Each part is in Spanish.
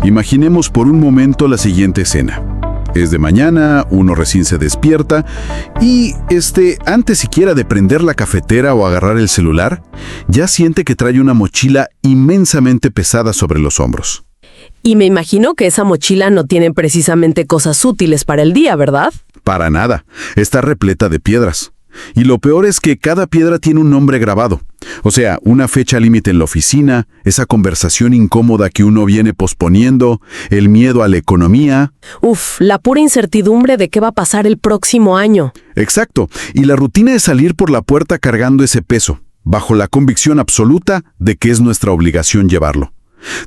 Imaginemos por un momento la siguiente escena. Es de mañana, uno recién se despierta y, antes siquiera de prender la cafetera o agarrar el celular, ya siente que trae una mochila inmensamente pesada sobre los hombros. Y me imagino que esa mochila no tiene precisamente cosas útiles para el día, ¿verdad? Para nada, está repleta de piedras. Y lo peor es que cada piedra tiene un nombre grabado. O sea, una fecha límite en la oficina, esa conversación incómoda que uno viene posponiendo, el miedo a la economía. Uf, la pura incertidumbre de qué va a pasar el próximo año. Exacto, y la rutina de salir por la puerta cargando ese peso, bajo la convicción absoluta de que es nuestra obligación llevarlo.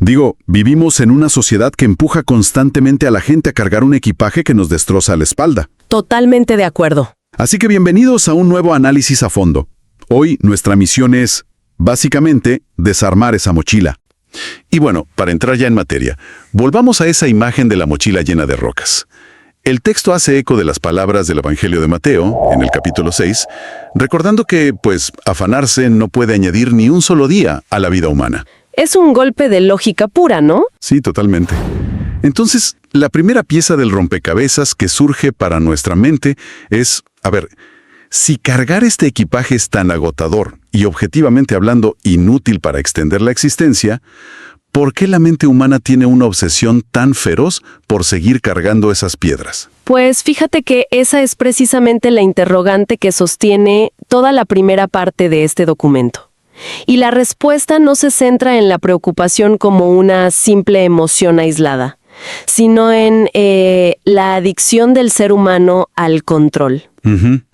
Digo, vivimos en una sociedad que empuja constantemente a la gente a cargar un equipaje que nos destroza la espalda. Totalmente de acuerdo. Así que bienvenidos a un nuevo análisis a fondo. Hoy nuestra misión es, básicamente, desarmar esa mochila. Y bueno, para entrar ya en materia, volvamos a esa imagen de la mochila llena de rocas. El texto hace eco de las palabras del Evangelio de Mateo, en el capítulo 6, recordando que, afanarse no puede añadir ni un solo día a la vida humana. Es un golpe de lógica pura, ¿no? Sí, totalmente. Entonces, la primera pieza del rompecabezas que surge para nuestra mente es, si cargar este equipaje es tan agotador y objetivamente hablando inútil para extender la existencia, ¿por qué la mente humana tiene una obsesión tan feroz por seguir cargando esas piedras? Pues fíjate que esa es precisamente la interrogante que sostiene toda la primera parte de este documento. Y la respuesta no se centra en la preocupación como una simple emoción aislada, sino en la adicción del ser humano al control.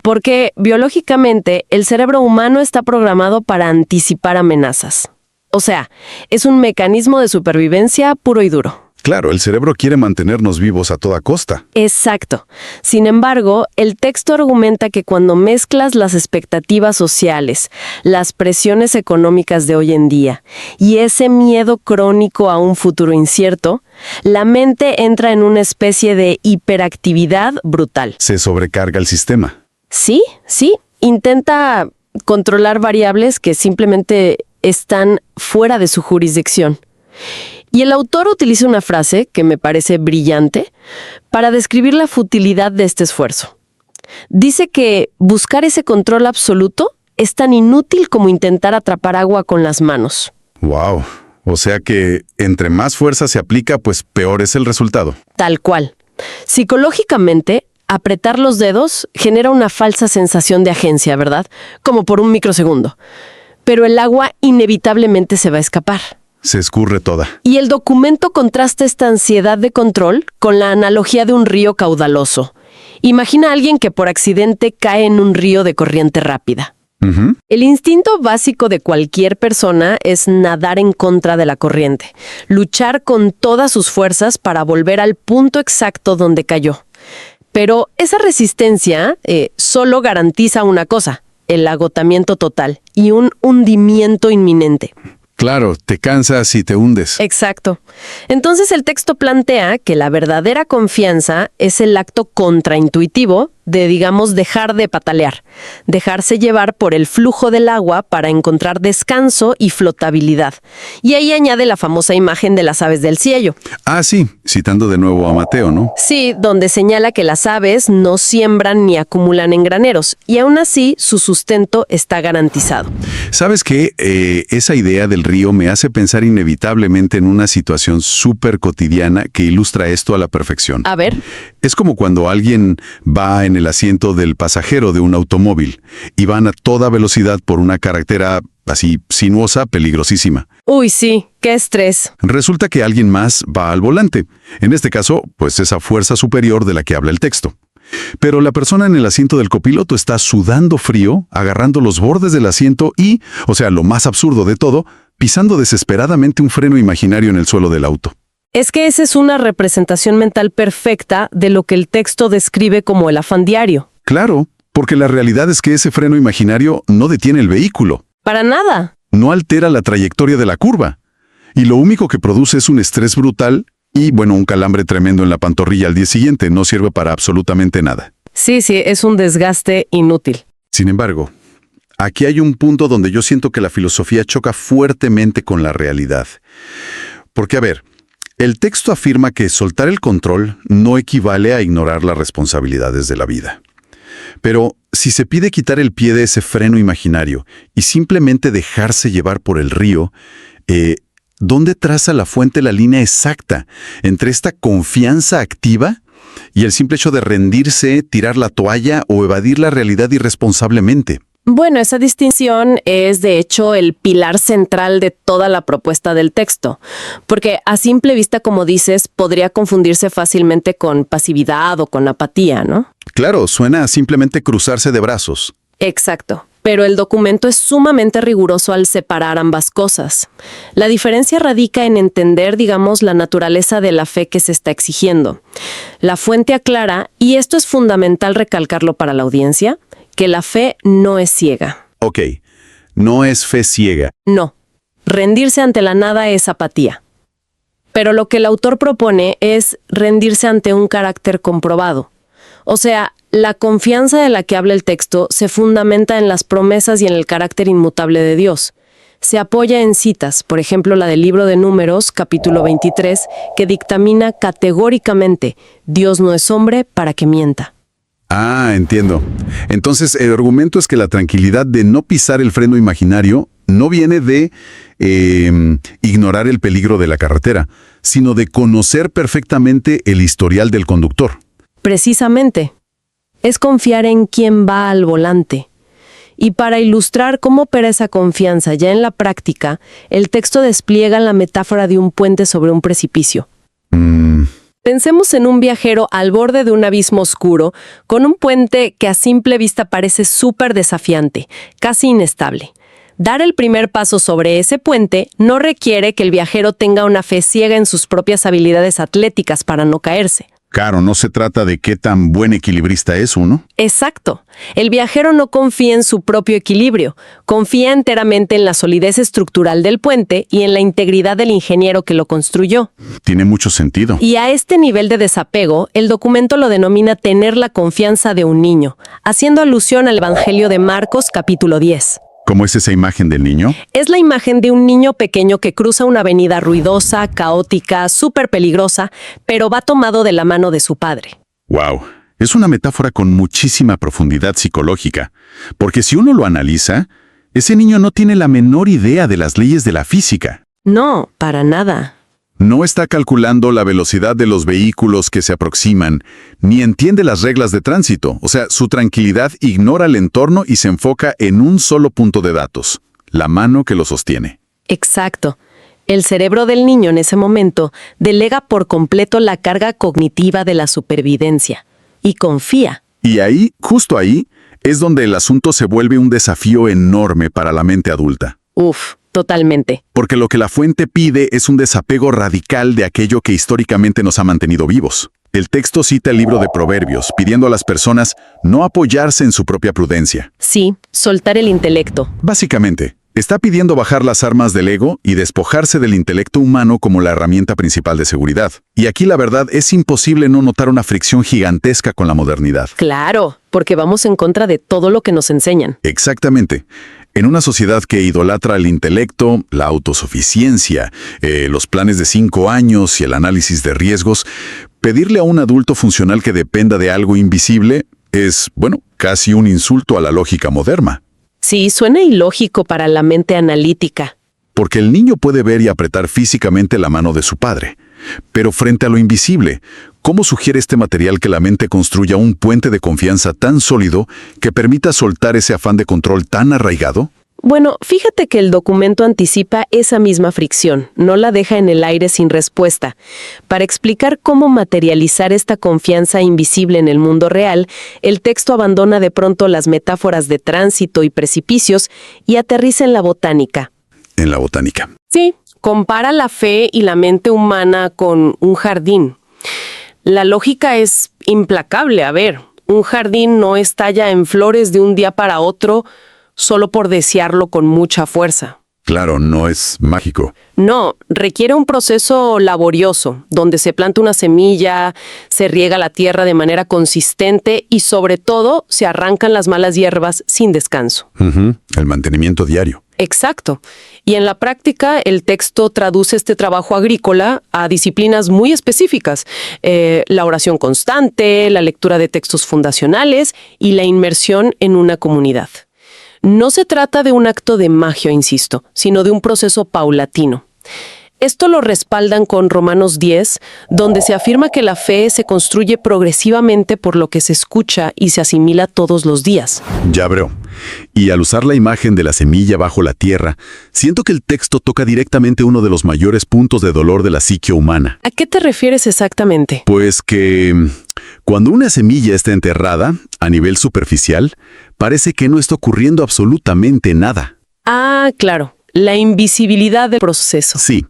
Porque biológicamente el cerebro humano está programado para anticipar amenazas. O sea, es un mecanismo de supervivencia puro y duro. Claro, el cerebro quiere mantenernos vivos a toda costa. Exacto. Sin embargo, el texto argumenta que cuando mezclas las expectativas sociales, las presiones económicas de hoy en día y ese miedo crónico a un futuro incierto, la mente entra en una especie de hiperactividad brutal. Se sobrecarga el sistema. Sí. Intenta controlar variables que simplemente están fuera de su jurisdicción. Y el autor utiliza una frase que me parece brillante para describir la futilidad de este esfuerzo. Dice que buscar ese control absoluto es tan inútil como intentar atrapar agua con las manos. ¡Wow! O sea que entre más fuerza se aplica, peor es el resultado. Tal cual. Psicológicamente, apretar los dedos genera una falsa sensación de agencia, ¿verdad? Como por un microsegundo. Pero el agua inevitablemente se va a escapar. Se escurre toda. Y el documento contrasta esta ansiedad de control con la analogía de un río caudaloso. Imagina a alguien que por accidente cae en un río de corriente rápida. El instinto básico de cualquier persona es nadar en contra de la corriente, luchar con todas sus fuerzas para volver al punto exacto donde cayó. Pero esa resistencia solo garantiza una cosa, el agotamiento total y un hundimiento inminente. Claro, te cansas y te hundes. Exacto. Entonces el texto plantea que la verdadera confianza es el acto contraintuitivo de, dejar de patalear, dejarse llevar por el flujo del agua para encontrar descanso y flotabilidad. Y ahí añade la famosa imagen de las aves del cielo. Ah, sí, citando de nuevo a Mateo, ¿no? Sí, donde señala que las aves no siembran ni acumulan en graneros, y aún así su sustento está garantizado. ¿Sabes qué? Esa idea del río me hace pensar inevitablemente en una situación súper cotidiana que ilustra esto a la perfección. A ver. Es como cuando alguien va en el asiento del pasajero de un automóvil y van a toda velocidad por una carretera así sinuosa, peligrosísima. Uy, sí, qué estrés. Resulta que alguien más va al volante. En este caso, esa fuerza superior de la que habla el texto. Pero la persona en el asiento del copiloto está sudando frío, agarrando los bordes del asiento y, lo más absurdo de todo, pisando desesperadamente un freno imaginario en el suelo del auto. Es que esa es una representación mental perfecta de lo que el texto describe como el afán diario. Claro, porque la realidad es que ese freno imaginario no detiene el vehículo. Para nada. No altera la trayectoria de la curva. Y lo único que produce es un estrés brutal y, un calambre tremendo en la pantorrilla al día siguiente. No sirve para absolutamente nada. Sí, es un desgaste inútil. Sin embargo, aquí hay un punto donde yo siento que la filosofía choca fuertemente con la realidad. Porque, El texto afirma que soltar el control no equivale a ignorar las responsabilidades de la vida. Pero si se pide quitar el pie de ese freno imaginario y simplemente dejarse llevar por el río, ¿dónde traza la fuente la línea exacta entre esta confianza activa y el simple hecho de rendirse, tirar la toalla o evadir la realidad irresponsablemente? Bueno, esa distinción es, de hecho, el pilar central de toda la propuesta del texto, porque a simple vista, como dices, podría confundirse fácilmente con pasividad o con apatía, ¿no? Claro, suena a simplemente cruzarse de brazos. Exacto, pero el documento es sumamente riguroso al separar ambas cosas. La diferencia radica en entender, digamos, la naturaleza de la fe que se está exigiendo. La fuente aclara, y esto es fundamental recalcarlo para la audiencia, que la fe no es ciega. Ok, no es fe ciega. No, rendirse ante la nada es apatía. Pero lo que el autor propone es rendirse ante un carácter comprobado. O sea, la confianza de la que habla el texto se fundamenta en las promesas y en el carácter inmutable de Dios. Se apoya en citas, por ejemplo la del libro de Números, capítulo 23, que dictamina categóricamente: Dios no es hombre para que mienta. Ah, entiendo. Entonces, el argumento es que la tranquilidad de no pisar el freno imaginario no viene de ignorar el peligro de la carretera, sino de conocer perfectamente el historial del conductor. Precisamente. Es confiar en quien va al volante. Y para ilustrar cómo opera esa confianza ya en la práctica, el texto despliega la metáfora de un puente sobre un precipicio. Pensemos en un viajero al borde de un abismo oscuro, con un puente que a simple vista parece súper desafiante, casi inestable. Dar el primer paso sobre ese puente no requiere que el viajero tenga una fe ciega en sus propias habilidades atléticas para no caerse. Claro, no se trata de qué tan buen equilibrista es uno. Exacto. El viajero no confía en su propio equilibrio, confía enteramente en la solidez estructural del puente y en la integridad del ingeniero que lo construyó. Tiene mucho sentido. Y a este nivel de desapego, el documento lo denomina tener la confianza de un niño, haciendo alusión al Evangelio de Marcos, capítulo 10. ¿Cómo es esa imagen del niño? Es la imagen de un niño pequeño que cruza una avenida ruidosa, caótica, súper peligrosa, pero va tomado de la mano de su padre. ¡Wow! Es una metáfora con muchísima profundidad psicológica, porque si uno lo analiza, ese niño no tiene la menor idea de las leyes de la física. No, para nada. No está calculando la velocidad de los vehículos que se aproximan, ni entiende las reglas de tránsito. O sea, su tranquilidad ignora el entorno y se enfoca en un solo punto de datos, la mano que lo sostiene. Exacto. El cerebro del niño en ese momento delega por completo la carga cognitiva de la supervivencia y confía. Y ahí, justo ahí, es donde el asunto se vuelve un desafío enorme para la mente adulta. Uf, totalmente. Porque lo que la fuente pide es un desapego radical de aquello que históricamente nos ha mantenido vivos. El texto cita el libro de Proverbios, pidiendo a las personas no apoyarse en su propia prudencia. Sí, soltar el intelecto. Básicamente, está pidiendo bajar las armas del ego y despojarse del intelecto humano como la herramienta principal de seguridad. Y aquí la verdad es imposible no notar una fricción gigantesca con la modernidad. Claro, porque vamos en contra de todo lo que nos enseñan. Exactamente. En una sociedad que idolatra el intelecto, la autosuficiencia, los planes de 5 años y el análisis de riesgos, pedirle a un adulto funcional que dependa de algo invisible es, bueno, casi un insulto a la lógica moderna. Sí, suena ilógico para la mente analítica. Porque el niño puede ver y apretar físicamente la mano de su padre. Pero frente a lo invisible, ¿cómo sugiere este material que la mente construya un puente de confianza tan sólido que permita soltar ese afán de control tan arraigado? Bueno, fíjate que el documento anticipa esa misma fricción, no la deja en el aire sin respuesta. Para explicar cómo materializar esta confianza invisible en el mundo real, el texto abandona de pronto las metáforas de tránsito y precipicios y aterriza en la botánica. En la botánica. Sí, compara la fe y la mente humana con un jardín. La lógica es implacable. A ver, un jardín no estalla en flores de un día para otro solo por desearlo con mucha fuerza. Claro, no es mágico. No, requiere un proceso laborioso, donde se planta una semilla, se riega la tierra de manera consistente y sobre todo se arrancan las malas hierbas sin descanso. El mantenimiento diario. Exacto. Y en la práctica, el texto traduce este trabajo agrícola a disciplinas muy específicas. La oración constante, la lectura de textos fundacionales y la inmersión en una comunidad. No se trata de un acto de magia, insisto, sino de un proceso paulatino. Esto lo respaldan con Romanos 10, donde se afirma que la fe se construye progresivamente por lo que se escucha y se asimila todos los días. Ya veo. Y al usar la imagen de la semilla bajo la tierra, siento que el texto toca directamente uno de los mayores puntos de dolor de la psique humana. ¿A qué te refieres exactamente? Pues que cuando una semilla está enterrada, a nivel superficial, parece que no está ocurriendo absolutamente nada. Ah, claro, la invisibilidad del proceso. Sí,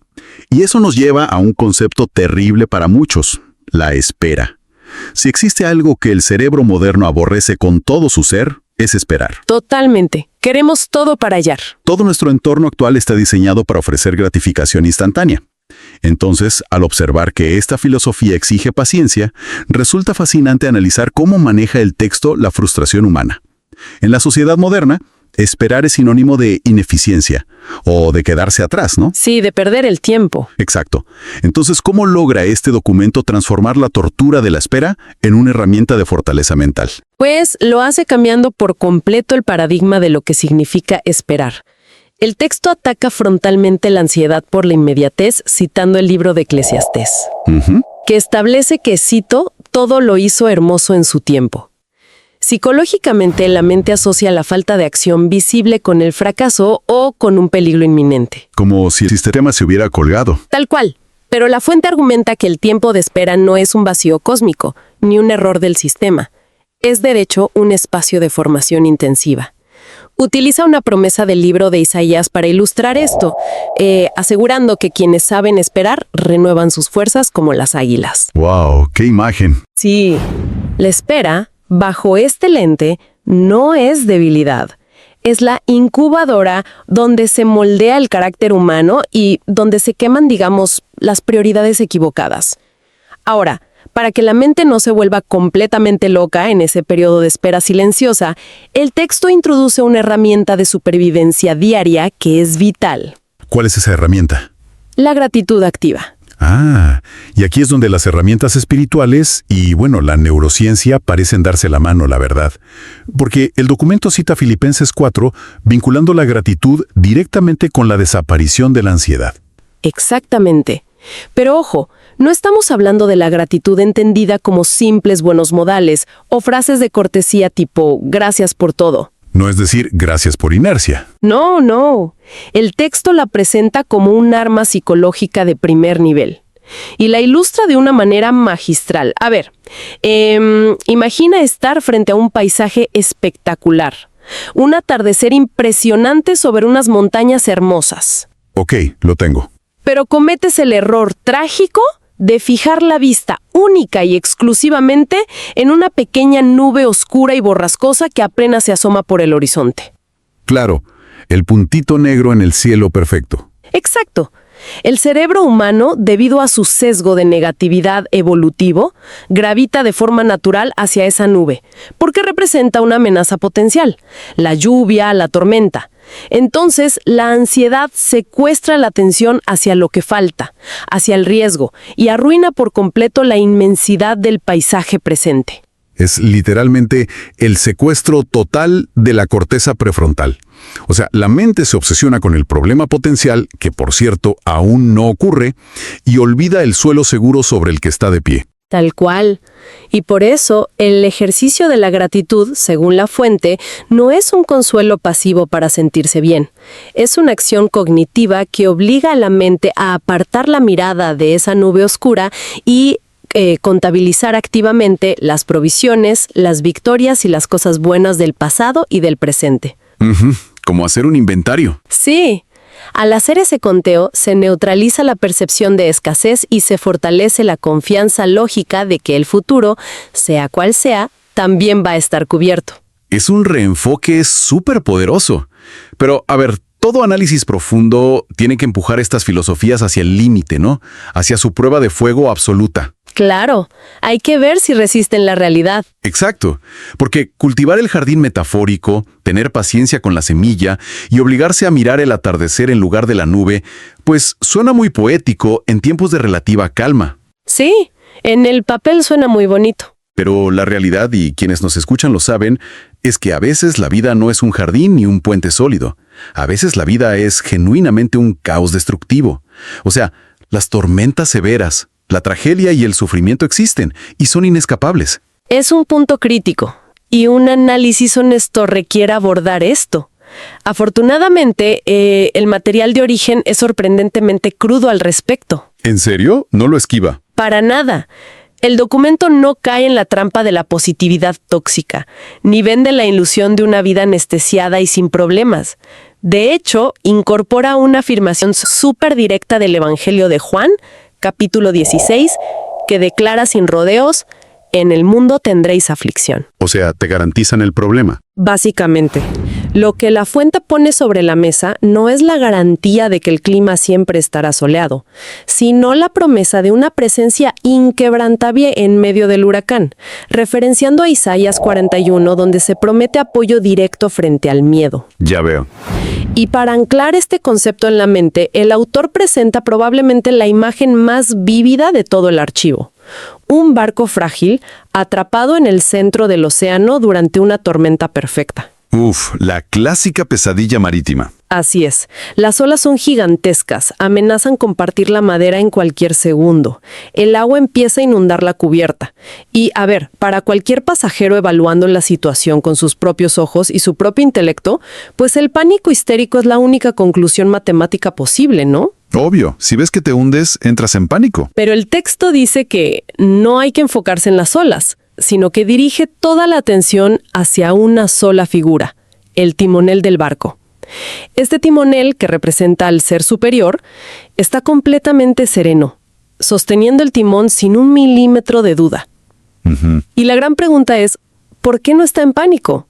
y eso nos lleva a un concepto terrible para muchos, la espera. Si existe algo que el cerebro moderno aborrece con todo su ser, es esperar. Totalmente. Queremos todo para hallar. Todo nuestro entorno actual está diseñado para ofrecer gratificación instantánea. Entonces, al observar que esta filosofía exige paciencia, resulta fascinante analizar cómo maneja el texto la frustración humana. En la sociedad moderna, esperar es sinónimo de ineficiencia o de quedarse atrás, ¿no? Sí, de perder el tiempo. Exacto. Entonces, ¿cómo logra este documento transformar la tortura de la espera en una herramienta de fortaleza mental? Pues lo hace cambiando por completo el paradigma de lo que significa esperar. El texto ataca frontalmente la ansiedad por la inmediatez, citando el libro de Eclesiastés, que establece que, cito, todo lo hizo hermoso en su tiempo. Psicológicamente, la mente asocia la falta de acción visible con el fracaso o con un peligro inminente. Como si el sistema se hubiera colgado. Tal cual. Pero la fuente argumenta que el tiempo de espera no es un vacío cósmico, ni un error del sistema. Es, de hecho, un espacio de formación intensiva. Utiliza una promesa del libro de Isaías para ilustrar esto, asegurando que quienes saben esperar renuevan sus fuerzas como las águilas. ¡Wow! ¡Qué imagen! Sí, la espera, bajo este lente, no es debilidad. Es la incubadora donde se moldea el carácter humano y donde se queman, digamos, las prioridades equivocadas. Ahora, para que la mente no se vuelva completamente loca en ese periodo de espera silenciosa, el texto introduce una herramienta de supervivencia diaria que es vital. ¿Cuál es esa herramienta? La gratitud activa. Ah, y aquí es donde las herramientas espirituales y, bueno, la neurociencia parecen darse la mano, la verdad. Porque el documento cita Filipenses 4, vinculando la gratitud directamente con la desaparición de la ansiedad. Exactamente. Pero ojo, no estamos hablando de la gratitud entendida como simples buenos modales o frases de cortesía tipo «gracias por todo». No es decir, gracias por inercia. No, no. El texto la presenta como un arma psicológica de primer nivel. Y la ilustra de una manera magistral. A ver, imagina estar frente a un paisaje espectacular. Un atardecer impresionante sobre unas montañas hermosas. Ok, lo tengo. Pero cometes el error trágico de fijar la vista única y exclusivamente en una pequeña nube oscura y borrascosa que apenas se asoma por el horizonte. Claro, el puntito negro en el cielo perfecto. Exacto. El cerebro humano, debido a su sesgo de negatividad evolutivo, gravita de forma natural hacia esa nube, porque representa una amenaza potencial, la lluvia, la tormenta. Entonces, la ansiedad secuestra la atención hacia lo que falta, hacia el riesgo, y arruina por completo la inmensidad del paisaje presente. Es literalmente el secuestro total de la corteza prefrontal. O sea, la mente se obsesiona con el problema potencial, que por cierto aún no ocurre, y olvida el suelo seguro sobre el que está de pie. Tal cual. Y por eso, el ejercicio de la gratitud, según la fuente, no es un consuelo pasivo para sentirse bien. Es una acción cognitiva que obliga a la mente a apartar la mirada de esa nube oscura y contabilizar activamente las provisiones, las victorias y las cosas buenas del pasado y del presente. Como hacer un inventario. Sí. Al hacer ese conteo, se neutraliza la percepción de escasez y se fortalece la confianza lógica de que el futuro, sea cual sea, también va a estar cubierto. Es un reenfoque súper poderoso. Pero, a ver, todo análisis profundo tiene que empujar estas filosofías hacia el límite, ¿no? Hacia su prueba de fuego absoluta. Claro, hay que ver si resisten la realidad. Exacto, porque cultivar el jardín metafórico, tener paciencia con la semilla y obligarse a mirar el atardecer en lugar de la nube, pues suena muy poético en tiempos de relativa calma. Sí, en el papel suena muy bonito. Pero la realidad, y quienes nos escuchan lo saben, es que a veces la vida no es un jardín ni un puente sólido. A veces la vida es genuinamente un caos destructivo. O sea, las tormentas severas, la tragedia y el sufrimiento existen y son inescapables. Es un punto crítico, y un análisis honesto requiere abordar esto. Afortunadamente, el material de origen es sorprendentemente crudo al respecto. ¿En serio? ¿No lo esquiva? Para nada. El documento no cae en la trampa de la positividad tóxica, ni vende la ilusión de una vida anestesiada y sin problemas. De hecho, incorpora una afirmación súper directa del Evangelio de Juan, capítulo 16, que declara sin rodeos: en el mundo tendréis aflicción. O sea, te garantizan el problema. Básicamente, lo que la fuente pone sobre la mesa no es la garantía de que el clima siempre estará soleado, sino la promesa de una presencia inquebrantable en medio del huracán, referenciando a Isaías 41, donde se promete apoyo directo frente al miedo. Ya veo. Y para anclar este concepto en la mente, el autor presenta probablemente la imagen más vívida de todo el archivo. Un barco frágil atrapado en el centro del océano durante una tormenta perfecta. Uf, la clásica pesadilla marítima. Así es. Las olas son gigantescas, amenazan con partir la madera en cualquier segundo. El agua empieza a inundar la cubierta. Y, a ver, para cualquier pasajero evaluando la situación con sus propios ojos y su propio intelecto, pues el pánico histérico es la única conclusión matemática posible, ¿no? Obvio, si ves que te hundes, entras en pánico. Pero el texto dice que no hay que enfocarse en las olas, sino que dirige toda la atención hacia una sola figura, el timonel del barco. Este timonel, que representa al ser superior, está completamente sereno, sosteniendo el timón sin un milímetro de duda. Y la gran pregunta es, ¿por qué no está en pánico?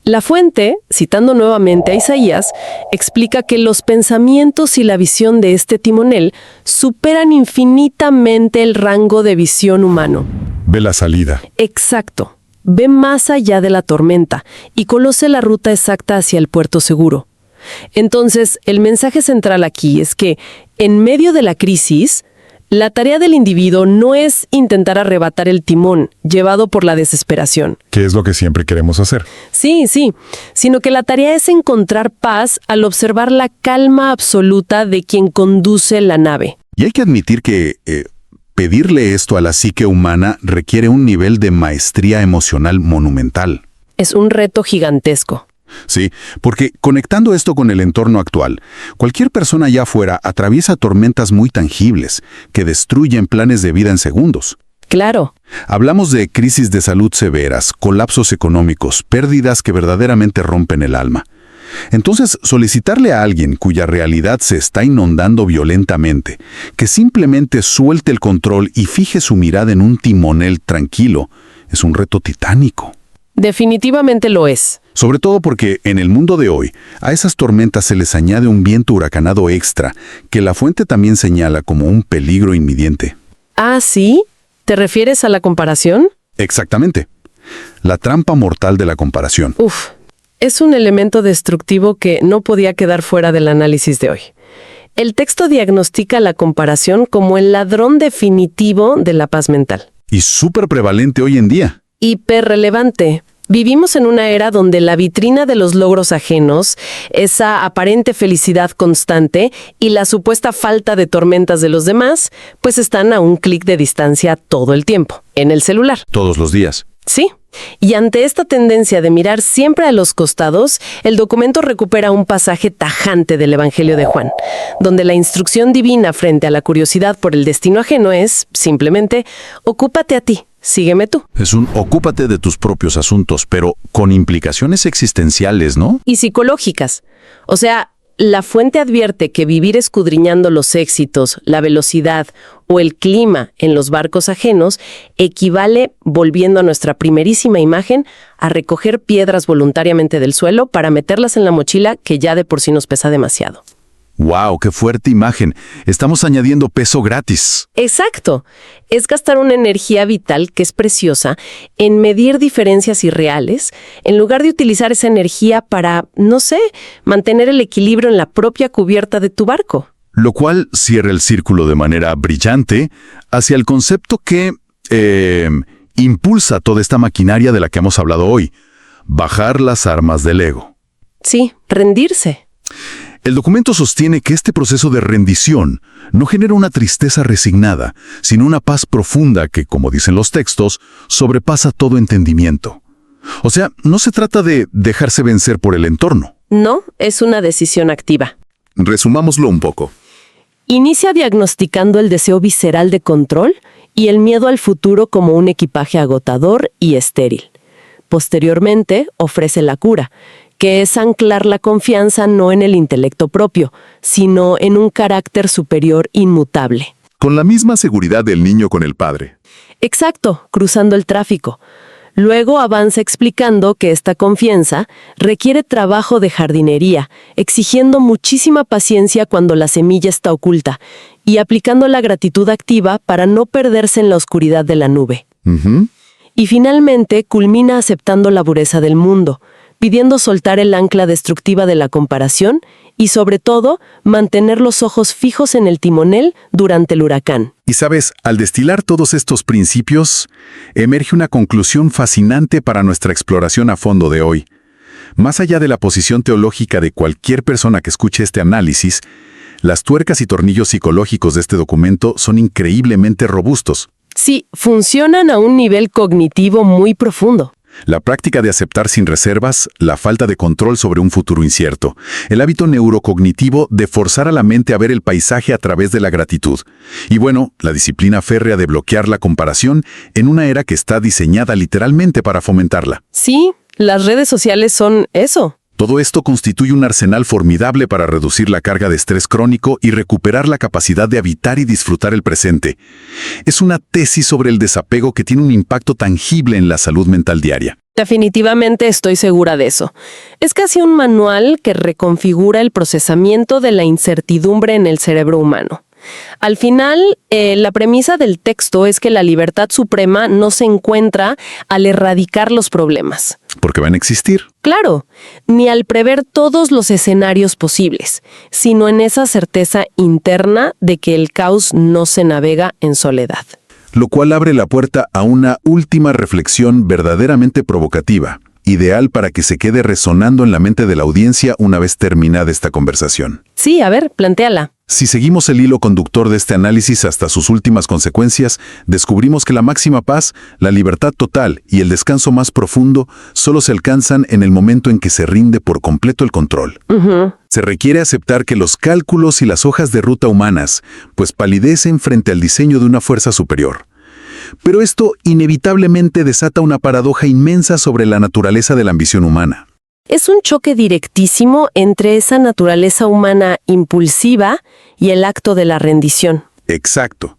La fuente, citando nuevamente a Isaías, explica que los pensamientos y la visión de este timonel superan infinitamente el rango de visión humano. Ve la salida. Exacto. Ve más allá de la tormenta y conoce la ruta exacta hacia el puerto seguro. Entonces, el mensaje central aquí es que, en medio de la crisis, la tarea del individuo no es intentar arrebatar el timón, llevado por la desesperación. ¿Qué es lo que siempre queremos hacer? Sí, sino que la tarea es encontrar paz al observar la calma absoluta de quien conduce la nave. Y hay que admitir que pedirle esto a la psique humana requiere un nivel de maestría emocional monumental. Es un reto gigantesco. Sí, porque conectando esto con el entorno actual, cualquier persona allá afuera atraviesa tormentas muy tangibles que destruyen planes de vida en segundos. Claro. Hablamos de crisis de salud severas, colapsos económicos, pérdidas que verdaderamente rompen el alma. Entonces, solicitarle a alguien cuya realidad se está inundando violentamente, que simplemente suelte el control y fije su mirada en un timonel tranquilo, es un reto titánico. Definitivamente lo es. Sobre todo porque en el mundo de hoy, a esas tormentas se les añade un viento huracanado extra, que la fuente también señala como un peligro inminente. ¿Ah, sí? ¿Te refieres a la comparación? Exactamente. La trampa mortal de la comparación. Uf, es un elemento destructivo que no podía quedar fuera del análisis de hoy. El texto diagnostica la comparación como el ladrón definitivo de la paz mental. Y súper prevalente hoy en día. Hiperrelevante. Vivimos en una era donde la vitrina de los logros ajenos, esa aparente felicidad constante y la supuesta falta de tormentas de los demás, pues están a un clic de distancia todo el tiempo, en el celular. Todos los días. Sí. Y ante esta tendencia de mirar siempre a los costados, el documento recupera un pasaje tajante del Evangelio de Juan, donde la instrucción divina frente a la curiosidad por el destino ajeno es, simplemente, ocúpate a ti. Sígueme tú. Es un ocúpate de tus propios asuntos, pero con implicaciones existenciales, ¿no? Y psicológicas. O sea, la fuente advierte que vivir escudriñando los éxitos, la velocidad o el clima en los barcos ajenos equivale, volviendo a nuestra primerísima imagen, a recoger piedras voluntariamente del suelo para meterlas en la mochila que ya de por sí nos pesa demasiado. ¡Wow! ¡Qué fuerte imagen! Estamos añadiendo peso gratis. Exacto. Es gastar una energía vital, que es preciosa, en medir diferencias irreales, en lugar de utilizar esa energía para, no sé, mantener el equilibrio en la propia cubierta de tu barco. Lo cual cierra el círculo de manera brillante hacia el concepto que impulsa toda esta maquinaria de la que hemos hablado hoy: bajar las armas del ego. Sí, rendirse. El documento sostiene que este proceso de rendición no genera una tristeza resignada, sino una paz profunda que, como dicen los textos, sobrepasa todo entendimiento. O sea, no se trata de dejarse vencer por el entorno. No, es una decisión activa. Resumámoslo un poco. Inicia diagnosticando el deseo visceral de control y el miedo al futuro como un equipaje agotador y estéril. Posteriormente, ofrece la cura, que es anclar la confianza no en el intelecto propio, sino en un carácter superior inmutable. Con la misma seguridad del niño con el padre. Exacto, cruzando el tráfico. Luego avanza explicando que esta confianza requiere trabajo de jardinería, exigiendo muchísima paciencia cuando la semilla está oculta, y aplicando la gratitud activa para no perderse en la oscuridad de la nube. Y finalmente culmina aceptando la dureza del mundo, pidiendo soltar el ancla destructiva de la comparación y, sobre todo, mantener los ojos fijos en el timonel durante el huracán. Y sabes, al destilar todos estos principios, emerge una conclusión fascinante para nuestra exploración a fondo de hoy. Más allá de la posición teológica de cualquier persona que escuche este análisis, las tuercas y tornillos psicológicos de este documento son increíblemente robustos. Sí, funcionan a un nivel cognitivo muy profundo. La práctica de aceptar sin reservas la falta de control sobre un futuro incierto. El hábito neurocognitivo de forzar a la mente a ver el paisaje a través de la gratitud. Y bueno, la disciplina férrea de bloquear la comparación en una era que está diseñada literalmente para fomentarla. Sí, las redes sociales son eso. Todo esto constituye un arsenal formidable para reducir la carga de estrés crónico y recuperar la capacidad de habitar y disfrutar el presente. Es una tesis sobre el desapego que tiene un impacto tangible en la salud mental diaria. Definitivamente estoy segura de eso. Es casi un manual que reconfigura el procesamiento de la incertidumbre en el cerebro humano. Al final, la premisa del texto es que la libertad suprema no se encuentra al erradicar los problemas. Porque van a existir. Claro, ni al prever todos los escenarios posibles, sino en esa certeza interna de que el caos no se navega en soledad. Lo cual abre la puerta a una última reflexión verdaderamente provocativa, ideal para que se quede resonando en la mente de la audiencia una vez terminada esta conversación. Sí, a ver, plantéala. Si seguimos el hilo conductor de este análisis hasta sus últimas consecuencias, descubrimos que la máxima paz, la libertad total y el descanso más profundo solo se alcanzan en el momento en que se rinde por completo el control. Se requiere aceptar que los cálculos y las hojas de ruta humanas, pues palidecen frente al diseño de una fuerza superior. Pero esto inevitablemente desata una paradoja inmensa sobre la naturaleza de la ambición humana. Es un choque directísimo entre esa naturaleza humana impulsiva y el acto de la rendición. Exacto.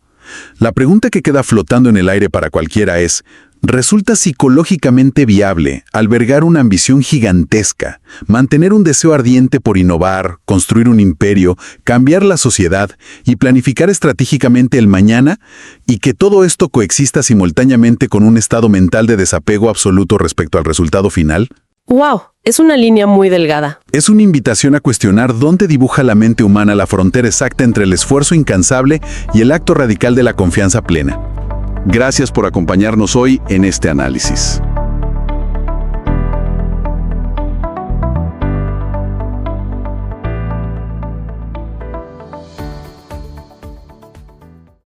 La pregunta que queda flotando en el aire para cualquiera es: ¿resulta psicológicamente viable albergar una ambición gigantesca, mantener un deseo ardiente por innovar, construir un imperio, cambiar la sociedad y planificar estratégicamente el mañana, y que todo esto coexista simultáneamente con un estado mental de desapego absoluto respecto al resultado final? ¡Wow! Es una línea muy delgada. Es una invitación a cuestionar dónde dibuja la mente humana la frontera exacta entre el esfuerzo incansable y el acto radical de la confianza plena. Gracias por acompañarnos hoy en este análisis.